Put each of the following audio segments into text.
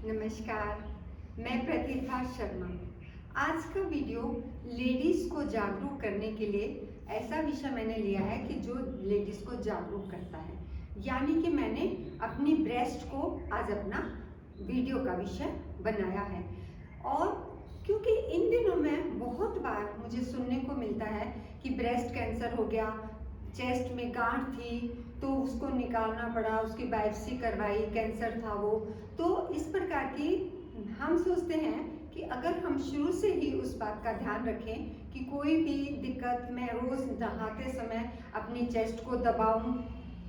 नमस्कार, मैं प्रतिभा शर्मा। आज का वीडियो लेडीज़ को जागरूक करने के लिए ऐसा विषय मैंने लिया है कि जो लेडीज़ को जागरूक करता है, यानी कि मैंने अपनी ब्रेस्ट को आज अपना वीडियो का विषय बनाया है। और क्योंकि इन दिनों में बहुत बार मुझे सुनने को मिलता है कि ब्रेस्ट कैंसर हो गया, चेस्ट में गांठ थी तो उसको निकालना पड़ा, उसकी बायोप्सी करवाई, कैंसर था वो। तो इस प्रकार की हम सोचते हैं कि अगर हम शुरू से ही उस बात का ध्यान रखें कि कोई भी दिक्कत, मैं रोज़ नहाते समय अपनी चेस्ट को दबाऊं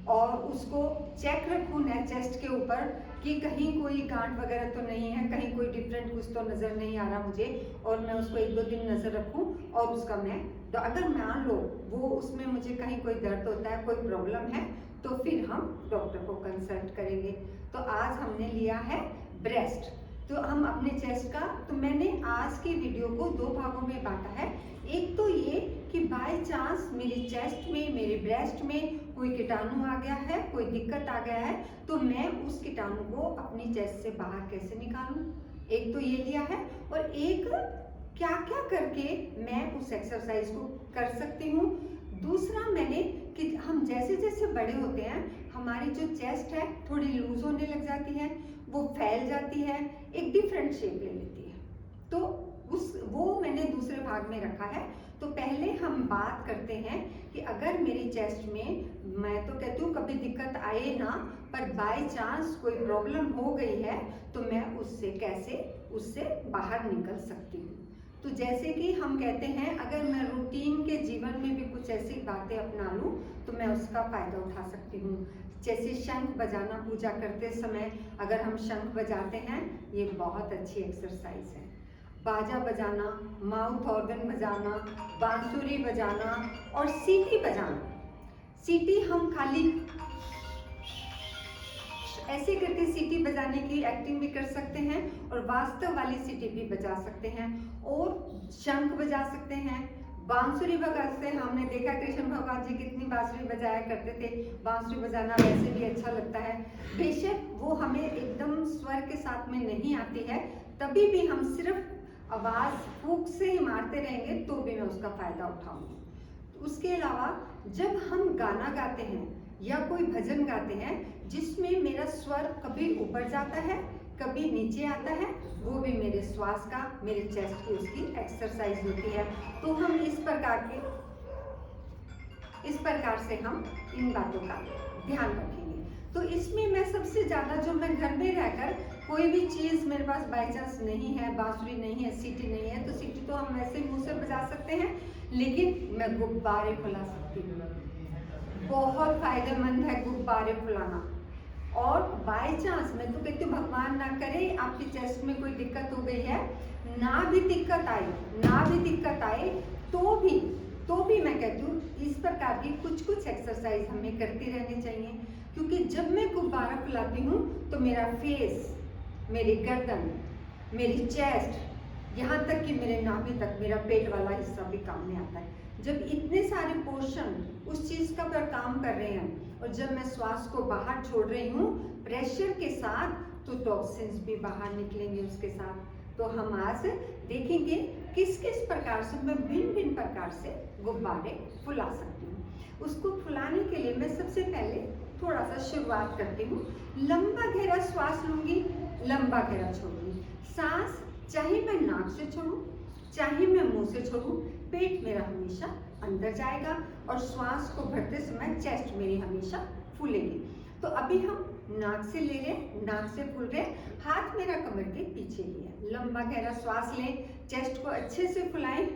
और उसको चेक रखूं ना चेस्ट के ऊपर कि कहीं कोई गांठ वगैरह तो नहीं है, कहीं कोई डिफरेंट कुछ तो नज़र नहीं आ रहा मुझे, और मैं उसको 1-2 दिन नज़र रखूं और उसका मैं तो अगर मान लो वो उसमें मुझे कहीं कोई दर्द होता है, कोई प्रॉब्लम है, तो फिर हम डॉक्टर को कंसल्ट करेंगे। तो आज हमने लिया है ब्रेस्ट, तो हम अपने चेस्ट का, तो मैंने आज की वीडियो को 2 भागों में बांटा है। एक तो ये कि बाय चांस मेरी चेस्ट में, मेरे ब्रेस्ट में कोई कीटाणु आ गया है, कोई दिक्कत आ गया है, तो मैं उस कीटाणु को अपनी चेस्ट से बाहर कैसे निकालूं, एक तो ये लिया है। और एक क्या क्या करके मैं उस एक्सरसाइज को कर सकती हूँ। दूसरा मैंने कि हम जैसे जैसे बड़े होते हैं हमारी जो चेस्ट है थोड़ी लूज होने लग जाती है, वो फैल जाती है, एक डिफरेंट शेप ले लेती है। तो वो मैंने दूसरे भाग में रखा है। तो पहले हम बात करते हैं कि अगर मेरी चेस्ट में, मैं तो कहती हूँ कभी दिक्कत आए ना, पर बाय चांस कोई प्रॉब्लम हो गई है तो मैं उससे कैसे उससे बाहर निकल सकती हूँ। तो जैसे कि हम कहते हैं अगर मैं रूटीन के जीवन में भी कुछ ऐसी बातें अपना लूँ तो मैं उसका फायदा उठा सकती हूँ। जैसे शंख बजाना, पूजा करते समय अगर हम शंख बजाते हैं, ये बहुत अच्छी एक्सरसाइज है। बाजा बजाना, माउथ ऑर्गन बजाना, बांसुरी बजाना और सीटी बजाना। सीटी हम खाली ऐसे करके सीटी बजाने की एक्टिंग भी कर सकते हैं और वास्तव वाली सीटी भी बजा सकते हैं, और शंख बजा सकते हैं, बांसुरी बजाते हैं। हमने देखा कृष्ण भगवान जी कितनी बांसुरी बजाया करते थे। बांसुरी बजाना वैसे भी अच्छा लगता है, बेशक वो हमें एकदम स्वर के साथ में नहीं आती है, तभी भी हम सिर्फ आवाज फूंक से ही मारते रहेंगे तो भी मैं उसका फायदा उठाऊंगी। उसके अलावा जब हम गाना गाते हैं या कोई भजन गाते हैं जिसमें मेरा स्वर कभी ऊपर जाता है, कभी नीचे आता है, वो भी मेरे श्वास का, मेरे चेस्ट की उसकी एक्सरसाइज होती है। तो हम इस प्रकार से हम इन बातों का ध्यान रखेंगे। तो इसमें मैं सबसे ज़्यादा, जो मैं घर में रहकर कोई भी चीज़ मेरे पास बाई चांस नहीं है, बांसुरी नहीं है, सीटी नहीं है, तो सीटी तो हम वैसे मुंह से बजा सकते हैं, लेकिन मैं गुब्बारे फुला सकती हूँ। बहुत फायदेमंद है गुब्बारे फुलाना। और बाय चांस, मैं तो कहती हूँ भगवान ना करे आपकी चेस्ट में कोई दिक्कत हो गई है, ना भी दिक्कत आए तो भी मैं कहती हूँ इस प्रकार की कुछ एक्सरसाइज हमें करती रहनी चाहिए। क्योंकि जब मैं गुब्बारा फुलाती हूँ तो मेरा फेस, मेरी गर्दन, मेरी चेस्ट, यहाँ तक कि मेरे नाभि तक, मेरा पेट वाला हिस्सा भी काम में आता है। जब इतने सारे पोर्शन उस चीज़ का पर काम कर रहे हैं और जब मैं श्वास को बाहर छोड़ रही हूँ प्रेशर के साथ, तो टॉक्सिन्स भी बाहर निकलेंगे उसके साथ। तो हम आज देखेंगे किस किस प्रकार से मैं भिन्न प्रकार से गुब्बारे फुला सकती हूँ। उसको फुलाने के लिए मैं सबसे पहले थोड़ा सा शुरुआत करती हूँ। लंबा गहरा श्वास लूंगी, लंबा गहरा छोड़ूंगी। सांस चाहे मैं नाक से छोड़ूं, चाहे मैं मुंह से छोड़ूं, पेट मेरा हमेशा अंदर जाएगा और श्वास को भरते समय चेस्ट मेरी हमेशा फूलेगी। तो अभी हम नाक से ले रहे, नाक से फूल रहे, हाथ मेरा कमर के पीछे ही है। लंबा गहरा श्वास लें, चेस्ट को अच्छे से फुलाएं।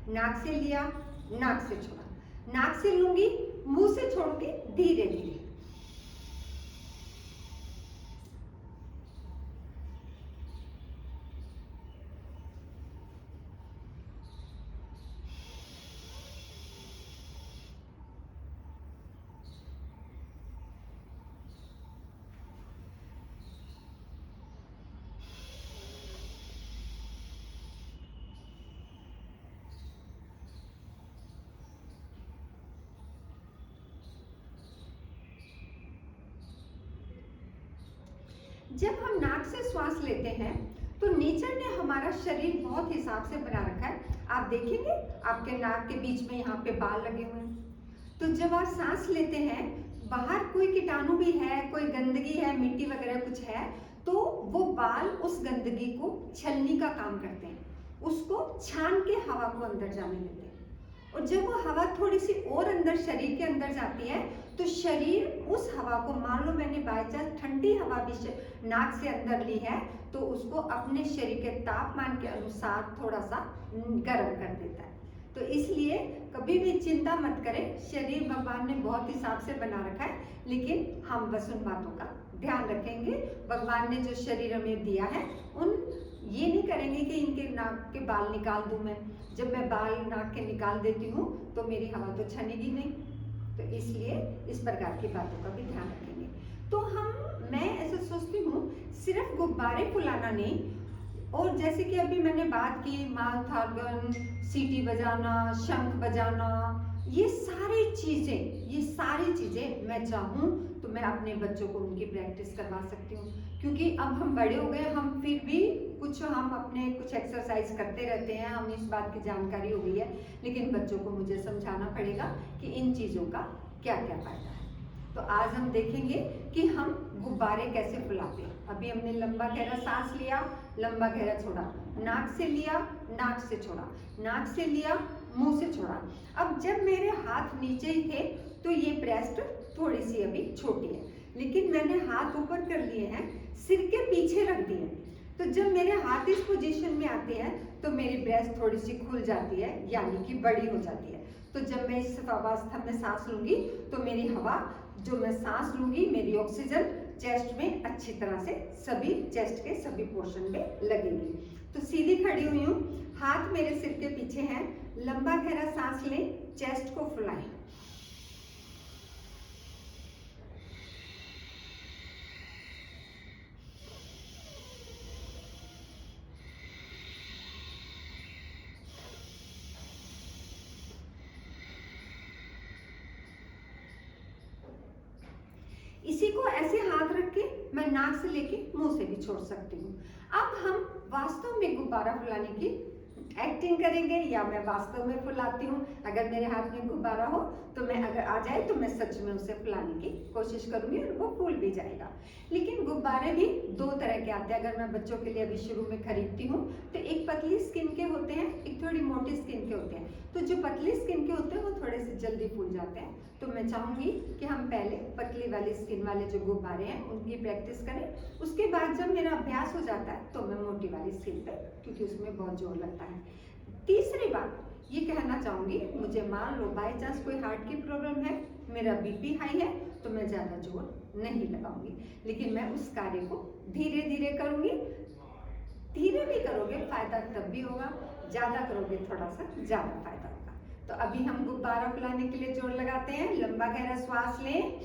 नाक से लिया, नाक से छोड़ा, नाक से लूंगी, मुंह से छोड़ूंगी धीरे धीरे। जब हम नाक से श्वास लेते हैं तो नेचर ने हमारा शरीर बहुत हिसाब से बना रखा है। आप देखेंगे आपके नाक के बीच में यहाँ पे बाल लगे हुए हैं। तो जब आप सांस लेते हैं, बाहर कोई कीटाणु भी है, कोई गंदगी है, मिट्टी वगैरह कुछ है, तो वो बाल उस गंदगी को छलनी का काम करते हैं, उसको छान के हवा को अंदर जाने देते हैं। और जब वो हवा थोड़ी सी और अंदर शरीर के अंदर जाती है तो शरीर उस हवा को, मान लो मैंने बाई चांस ठंडी हवा भी नाक से अंदर ली है, तो उसको अपने शरीर के तापमान के अनुसार थोड़ा सा गर्म कर देता है। तो इसलिए कभी भी चिंता मत करें, शरीर भगवान ने बहुत हिसाब से बना रखा है, लेकिन हम बस उन बातों का ध्यान रखेंगे। भगवान ने जो शरीर हमें दिया है, उन ये नहीं करेंगे कि इनके नाक के बाल निकाल दूं मैं। जब मैं बाल नाक के निकाल देती हूँ तो मेरी हवा तो छनेगी नहीं। तो इसलिए इस प्रकार की बातों का भी ध्यान रखेंगे। तो मैं ऐसा सोचती हूँ, सिर्फ गुब्बारे फुलाना नहीं, और जैसे कि अभी मैंने बात की माउथ ऑर्गन, सीटी बजाना, शंख बजाना, ये सारी चीजें मैं चाहूँ तो मैं अपने बच्चों को उनकी प्रैक्टिस करवा सकती हूँ। क्योंकि अब हम बड़े हो गए, हम फिर भी हम अपने कुछ एक्सरसाइज करते रहते हैं, हमें इस बात की जानकारी हो गई है, लेकिन बच्चों को मुझे समझाना पड़ेगा कि इन चीज़ों का क्या क्या फायदा है। तो आज हम देखेंगे कि हम गुब्बारे कैसे फुलाते हैं। अभी हमने लंबा गहरा सांस लिया, लंबा गहरा छोड़ा, नाक से लिया, नाक से छोड़ा, नाक से लिया, मुंह से छोड़ा। अब जब मेरे हाथ नीचे ही थे तो ये ब्रेस्ट थोड़ी सी अभी छोटी है, लेकिन मैंने हाथ ऊपर कर लिए हैं, सिर के पीछे रख दिए। तो जब मेरे हाथ इस पोजीशन में आते हैं तो मेरी ब्रेस्ट थोड़ी सी खुल जाती है, यानी कि बड़ी हो जाती है। तो जब मैं इस अवस्था में सांस लूंगी तो मेरी हवा, जो मैं सांस लूंगी, मेरी ऑक्सीजन चेस्ट में अच्छी तरह से सभी चेस्ट के सभी पोर्शन में लगेगी। तो सीधी खड़ी हुई हूँ, हाथ मेरे सिर के पीछे हैं, लंबा गहरा सांस लें, चेस्ट को फुलाएं। इसी को ऐसे हाथ रख के मैं नाक से लेके मुंह से भी छोड़ सकती हूँ। अब हम वास्तव में गुब्बारा फुलाने की एक्टिंग करेंगे या मैं वास्तव में फुलाती हूँ। अगर मेरे हाथ में गुब्बारा हो तो मैं, अगर आ जाए तो मैं सच में उसे फुलाने की कोशिश करूंगी और वो फूल भी जाएगा। लेकिन गुब्बारे भी दो तरह के आते हैं। अगर मैं बच्चों के लिए अभी शुरू में खरीदती हूँ तो एक पतली स्किन के होते हैं, एक थोड़ी मोटी स्किन के होते हैं। तो जो पतली स्किन के होते हैं वो थोड़े से जल्दी फूल जाते हैं। तो मैं चाहूंगी कि हम पहले पतली वाली स्किन वाले जो गुब्बारे हैं उनकी प्रैक्टिस करें। उसके बाद जब मेरा अभ्यास हो जाता है तो मैं मोटी वाली स्किन पे, क्योंकि उसमें बहुत जोर लगता है। तीसरी बात ये कहना चाहूंगी, मुझे मान लो बाई चांस कोई हार्ट की प्रॉब्लम है, मेरा बीपी हाई है, तो मैं ज्यादा जोर नहीं लगाऊंगी, लेकिन मैं उस कार्य को धीरे धीरे करूंगी। धीरे भी करोगे फायदा तब भी होगा, ज्यादा करोगे थोड़ा सा ज्यादा फायदा होगा। तो अभी हम गुब्बारा फुलाने के लिए जोर लगाते हैं। लंबा गहरा श्वास लें,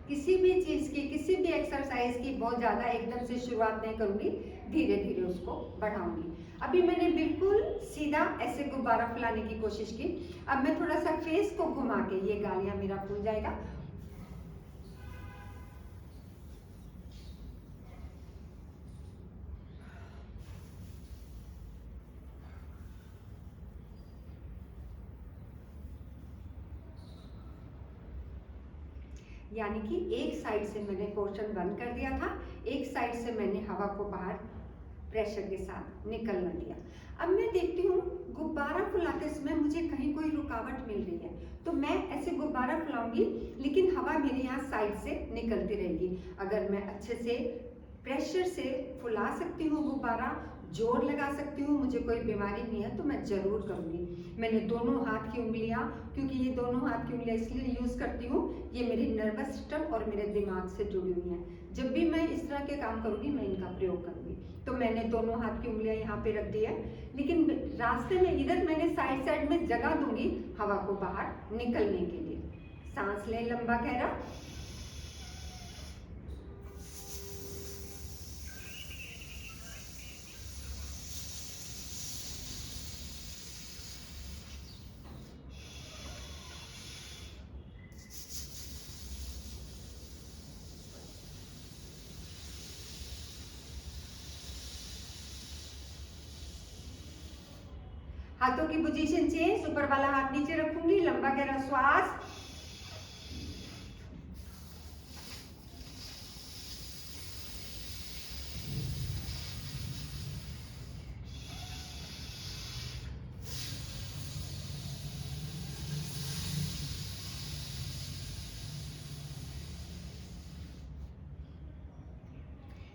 किसी भी चीज की, किसी भी एक्सरसाइज की बहुत ज्यादा एकदम से शुरुआत नहीं करूंगी, धीरे धीरे उसको बढ़ाऊंगी। अभी मैंने बिल्कुल सीधा ऐसे गुब्बारा फुलाने की कोशिश की। अब मैं थोड़ा सा फेस को घुमा के, ये गालियां मेरा फूल जाएगा। यानी कि एक साइड से मैंने पोर्शन बंद कर दिया था, एक साइड से मैंने हवा को बाहर प्रेशर के साथ निकलने दिया। अब मैं देखती हूँ गुब्बारा फुलाते समय मुझे कहीं कोई रुकावट मिल रही है, तो मैं ऐसे गुब्बारा फुलाऊंगी, लेकिन हवा मेरे यहाँ साइड से निकलती रहेगी। अगर मैं अच्छे से प्रेशर से फुला सकती हूँ गुब्बारा, जोर लगा सकती हूँ, मुझे कोई बीमारी नहीं है तो मैं ज़रूर करूँगी। मैंने दोनों हाथ की उंगलियाँ, क्योंकि ये दोनों हाथ की उंगलियाँ इसलिए यूज़ करती हूँ, ये मेरी नर्वस सिस्टम और मेरे दिमाग से जुड़ी हुई हैं। जब भी मैं इस तरह के काम करूँगी मैं इनका प्रयोग करूँगी। तो मैंने दोनों हाथ की उंगलियाँ यहाँ पे रख दी है, लेकिन रास्ते में इधर मैंने साइड साइड में जगह दूंगी हवा को बाहर निकलने के लिए। सांस लें लंबा गहरा, हाथों की पोजीशन चेंज, ऊपर वाला हाथ नीचे रखूंगी, लंबा गहरा श्वास,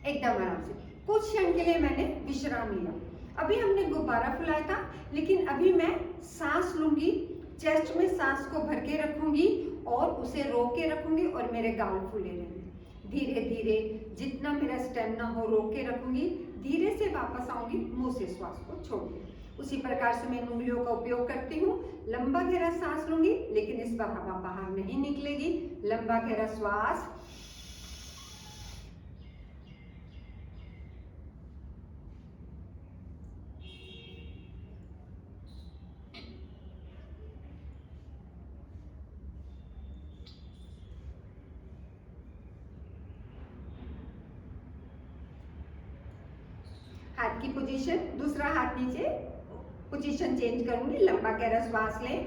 एकदम आराम से। कुछ क्षण के लिए मैंने विश्राम लिया। अभी हमने गुब्बारा फुलाया था, लेकिन अभी मैं सांस लूंगी, चेस्ट में सांस को भर के रखूंगी और उसे रोक के रखूंगी और मेरे गाल फूले रहेंगे। धीरे धीरे जितना मेरा स्टेमिना हो रोक के रखूंगी, धीरे से वापस आऊंगी, मुंह से श्वास को छोड़ूंगी। उसी प्रकार से मैं उंगलियों का उपयोग करती हूँ। लंबा गहरा सांस लूंगी, लेकिन इस बार हवा बाहर नहीं निकलेगी। लंबा गहरा श्वास, हाथ की पोजीशन, दूसरा हाथ नीचे, पोजीशन चेंज करूंगी। लंबा गहरा श्वास लें,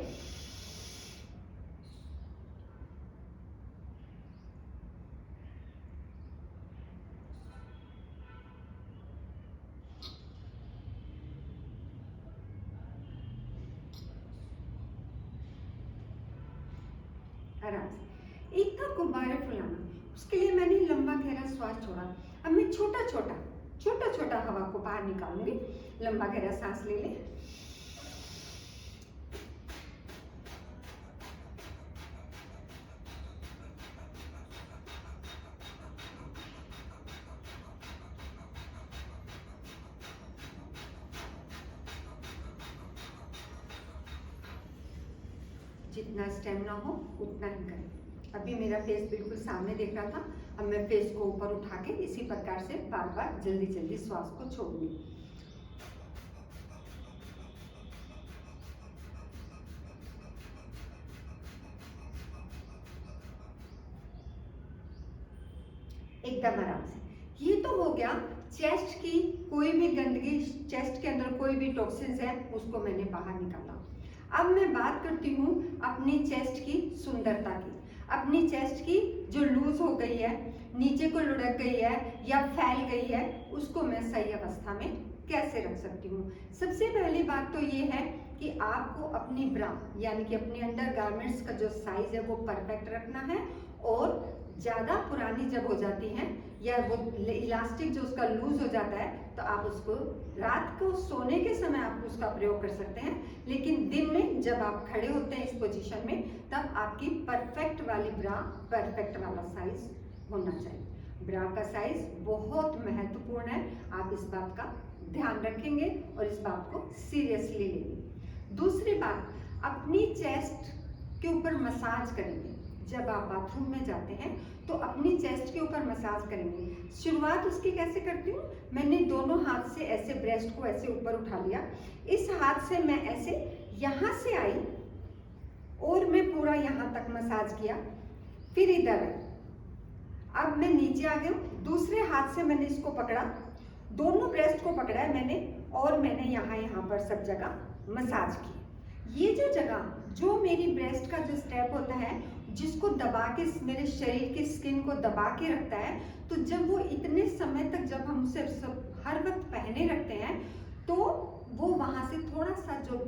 आराम से। एक था गुब्बारे फुलाना, उसके लिए मैंने लंबा गहरा श्वास छोड़ा। अब मैं छोटा छोटा हवा को बाहर निकालूंगी। लंबा गहरा सांस ले लें, जितना स्टेमिना हो उतना ही करें। अभी मेरा फेस बिल्कुल सामने देख रहा था, अब मैं फेस को ऊपर उठा के इसी प्रकार से बार बार जल्दी जल्दी श्वास को छोड़ूंगी। एकदम आराम से। ये तो हो गया चेस्ट की कोई भी गंदगी, चेस्ट के अंदर कोई भी टॉक्सिन्स है उसको मैंने बाहर निकाला। अब मैं बात करती हूँ अपनी चेस्ट की सुंदरता की। अपनी चेस्ट की जो लूज हो गई है, नीचे को लुढ़क गई है या फैल गई है, उसको मैं सही अवस्था में कैसे रख सकती हूँ। सबसे पहली बात तो ये है कि आपको अपनी ब्रा यानी कि अपने अंडर गारमेंट्स का जो साइज है वो परफेक्ट रखना है। और ज़्यादा पुरानी जब हो जाती हैं या वो इलास्टिक जो उसका लूज हो जाता है, तो आप उसको रात को सोने के समय आप उसका प्रयोग कर सकते हैं। लेकिन दिन में जब आप खड़े होते हैं इस पोजीशन में, तब आपकी परफेक्ट वाली ब्रा, परफेक्ट वाला साइज होना चाहिए। ब्रा का साइज बहुत महत्वपूर्ण है, आप इस बात का ध्यान रखेंगे और इस बात को सीरियसली लेंगे। दूसरी बात, अपनी चेस्ट के ऊपर मसाज करेंगे। जब आप बाथरूम में जाते हैं तो अपनी चेस्ट के ऊपर मसाज करेंगे। शुरुआत उसकी कैसे करती हूँ, मैंने दोनों हाथ से ऐसे ब्रेस्ट को ऐसे ऊपर उठा लिया, इस हाथ से मैं ऐसे यहाँ से आई और मैं पूरा यहाँ तक मसाज किया, फिर इधर आई। अब मैं नीचे आ गई हूँ, दूसरे हाथ से मैंने इसको पकड़ा, दोनों ब्रेस्ट को पकड़ा है मैंने और मैंने यहाँ पर सब जगह मसाज की। ये जो जगह, जो मेरी ब्रेस्ट का जो स्टेप होता है जिसको दबा के मेरे शरीर की स्किन को दबा के रखता है, तो जब वो इतने समय तक जब हम उसे हर वक्त पहने रखते हैं तो वो वहाँ से थोड़ा सा जो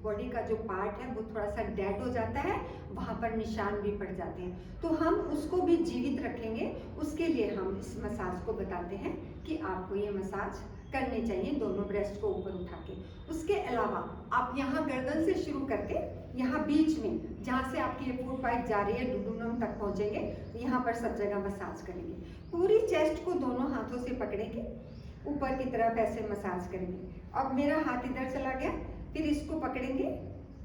बॉडी का जो पार्ट है वो थोड़ा सा डेड हो जाता है, वहाँ पर निशान भी पड़ जाते हैं। तो हम उसको भी जीवित रखेंगे, उसके लिए हम इस मसाज को बताते हैं कि आपको ये मसाज करने चाहिए दोनों ब्रेस्ट को ऊपर उठा के। उसके अलावा आप यहाँ गर्दन से शुरू करके यहाँ बीच में जहाँ से आपकी ये फूड पाइप जा रही है डुडुनम तक पहुँचेंगे, यहाँ पर सब जगह मसाज करेंगे। पूरी चेस्ट को दोनों हाथों से पकड़ेंगे, ऊपर की तरफ ऐसे मसाज करेंगे। अब मेरा हाथ इधर चला गया, फिर इसको पकड़ेंगे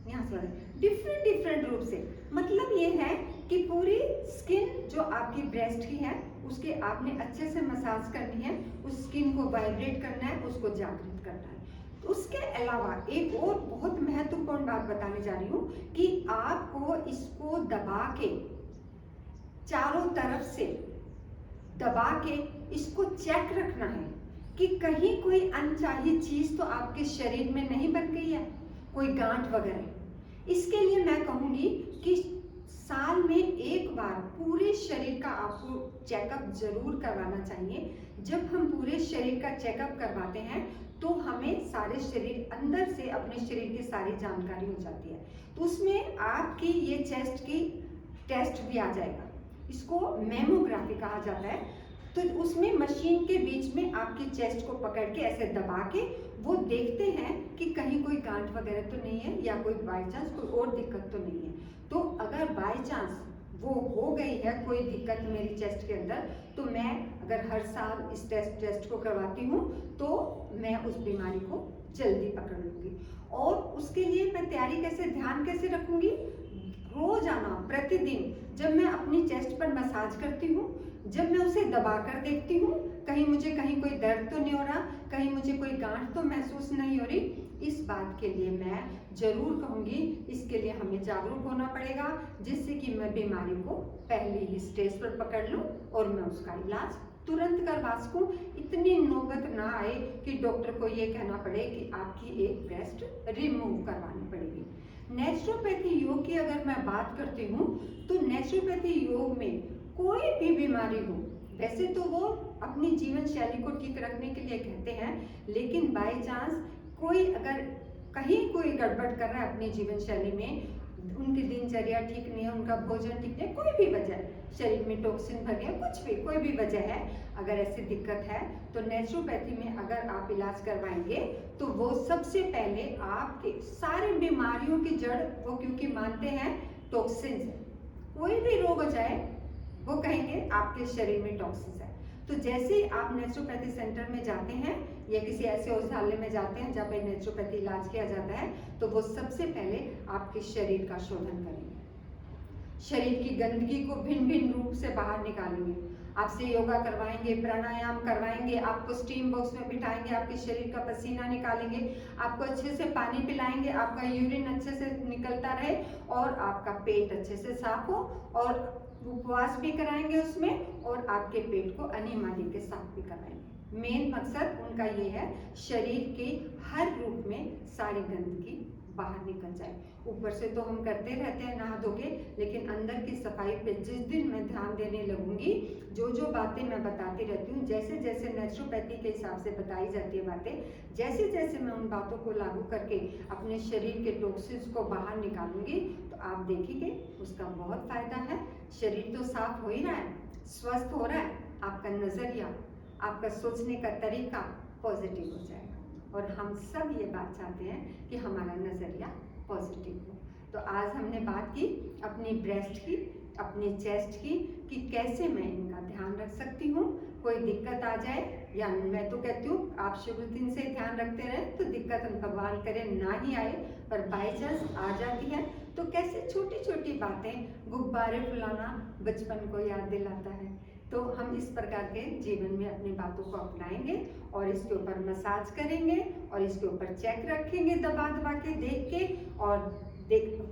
यहाँ से डिफरेंट रूप से। मतलब ये है कि पूरी स्किन जो आपकी ब्रेस्ट की है उसके आपने अच्छे से मसाज करनी है, उस स्किन को वाइब्रेट करना है, उसको जागृत करना है। उसके अलावा एक और बहुत महत्वपूर्ण बात बताने जा रही हूँ कि आपको इसको दबा के चारों तरफ से दबा के इसको चेक रखना है कि कहीं कोई अनचाही चीज तो आपके शरीर में नहीं बन गई है, कोई गांठ वगैरह। इसके लिए मैं कहूंगी कि साल में एक बार पूरे शरीर का आपको चेकअप जरूर करवाना चाहिए। जब हम पूरे शरीर का चेकअप करवाते हैं तो हमें सारे शरीर अंदर से अपने शरीर की सारी जानकारी हो जाती है। तो उसमें आपकी ये चेस्ट की टेस्ट भी आ जाएगा, इसको मेमोग्राफी कहा जाता है। तो उसमें मशीन के बीच में आपकी चेस्ट को पकड़ के ऐसे दबा के वो देखते हैं कि कहीं कोई गांठ वगैरह तो नहीं है या कोई बाई चांस कोई और दिक्कत तो नहीं है। तो अगर बाई चांस वो हो गई है कोई दिक्कत मेरी चेस्ट के अंदर, तो मैं अगर हर साल इस टेस्ट को करवाती हूँ तो मैं उस बीमारी को जल्दी पकड़ लूँगी। और उसके लिए मैं तैयारी कैसे, ध्यान कैसे रखूँगी, रोजाना प्रतिदिन जब मैं अपनी चेस्ट पर मसाज करती हूँ, जब मैं उसे दबा कर देखती हूँ कहीं मुझे कहीं कोई दर्द तो नहीं हो रहा, कहीं मुझे कोई गांठ तो महसूस नहीं हो रही, इस बात के लिए मैं जरूर कहूँगी इसके लिए हमें जागरूक होना पड़ेगा, जिससे कि मैं बीमारी को पहले ही स्टेज पर पकड़ लूँ और मैं उसका इलाज तुरंत करवा सकूँ। इतनी नौबत ना आए कि डॉक्टर को ये कहना पड़े कि आपकी एक ब्रेस्ट रिमूव करवानी पड़ेगी। नेचुरोपैथी योग की अगर मैं बात करती हूँ तो नेचुरोपैथी योग में कोई भी बीमारी हो, वैसे तो वो अपनी जीवन शैली को ठीक रखने के लिए कहते हैं, लेकिन बाय चांस कोई अगर कहीं कोई गड़बड़ कर रहा है अपनी जीवन शैली में, उनकी दिनचर्या ठीक नहीं है, उनका भोजन ठीक नहीं है, कोई भी वजह, शरीर में टॉक्सिन भर गया, कुछ भी कोई भी वजह है, अगर ऐसी दिक्कत है तो नेचुरोपैथी में अगर आप इलाज करवाएंगे तो वो सबसे पहले आपके सारे बीमारियों की जड़ वो क्योंकि मानते हैं टॉक्सिन है। कोई भी रोग हो जाए वो कहेंगे आपके शरीर में टॉक्सिन है। तो जैसे ही आप नेचुरोपैथी सेंटर में जाते हैं या किसी ऐसे औषधालय में जाते हैं जहाँ पे नेचुरोपैथी इलाज किया जाता है, तो वो सबसे पहले आपके शरीर का शोधन करेंगे, शरीर की गंदगी को भिन्न भिन्न रूप से बाहर निकालेंगे, आपसे योगा करवाएंगे, प्राणायाम करवाएंगे, आपको स्टीम बॉक्स में बिठाएंगे, आपके शरीर का पसीना निकालेंगे, आपको अच्छे से पानी पिलाएंगे, आपका यूरिन अच्छे से निकलता रहे और आपका पेट अच्छे से साफ हो, और उपवास भी कराएंगे उसमें, और आपके पेट को अनीमा दे के साफ भी कराएंगे। मेन मकसद उनका ये है शरीर के हर रूप में सारी गंदगी बाहर निकल जाए। ऊपर से तो हम करते रहते हैं नहा धो के, लेकिन अंदर की सफाई पे जिस दिन मैं ध्यान देने लगूंगी, जो जो बातें मैं बताती रहती हूँ, जैसे जैसे नेचुरोपैथी के हिसाब से बताई जाती है बातें, जैसे जैसे मैं उन बातों को लागू करके अपने शरीर के टॉक्सिन्स को बाहर निकालूंगी, तो आप देखेंगे उसका बहुत फायदा है। शरीर तो साफ हो ही रहा है, स्वस्थ हो रहा है, आपका नजरिया, आपका सोचने का तरीका पॉजिटिव हो जाएगा। और हम सब ये बात चाहते हैं कि हमारा नजरिया पॉजिटिव हो। तो आज हमने बात की अपनी ब्रेस्ट की, अपनी चेस्ट की, कि कैसे मैं इनका ध्यान रख सकती हूँ। कोई दिक्कत आ जाए, या मैं तो कहती हूँ आप शुरू दिन से ध्यान रखते रहें तो दिक्कत हम भगवान करे ना ही आए, पर बाई चांस आ जाती है तो कैसे छोटी छोटी बातें, गुब्बारे फुलाना बचपन को याद दिलाता है। तो हम इस प्रकार के जीवन में अपनी बातों को अपनाएंगे और इसके ऊपर मसाज करेंगे और इसके ऊपर चेक रखेंगे दबा दबा के देख के, और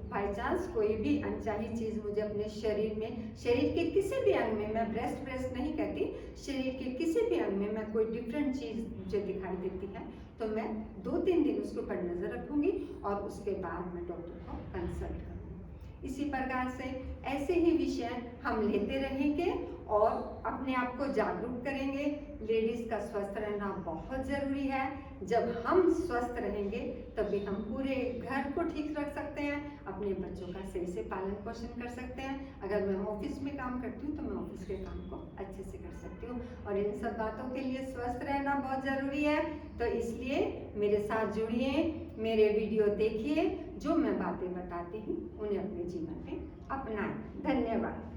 बाई चांस कोई भी अनचाही चीज़ मुझे अपने शरीर में, शरीर के किसी भी अंग में, मैं ब्रेस्ट नहीं कहती, शरीर के किसी भी अंग में मैं कोई डिफरेंट चीज़ मुझे दिखाई देती है तो मैं 2-3 दिन उसके ऊपर नज़र रखूंगी और उसके बाद मैं डॉक्टर को कंसल्ट करूँगी। इसी प्रकार से ऐसे ही विषय हम लेते रहेंगे और अपने आप को जागरूक करेंगे। लेडीज़ का स्वस्थ रहना बहुत ज़रूरी है। जब हम स्वस्थ रहेंगे तभी हम पूरे घर को ठीक रख सकते हैं, अपने बच्चों का सही से पालन पोषण कर सकते हैं। अगर मैं ऑफिस में काम करती हूँ तो मैं ऑफिस के काम को अच्छे से कर सकती हूँ, और इन सब बातों के लिए स्वस्थ रहना बहुत ज़रूरी है। तो इसलिए मेरे साथ जुड़िए, मेरे वीडियो देखिए, जो मैं बातें बताती हूँ उन्हें अपने जीवन में अपनाएं। धन्यवाद।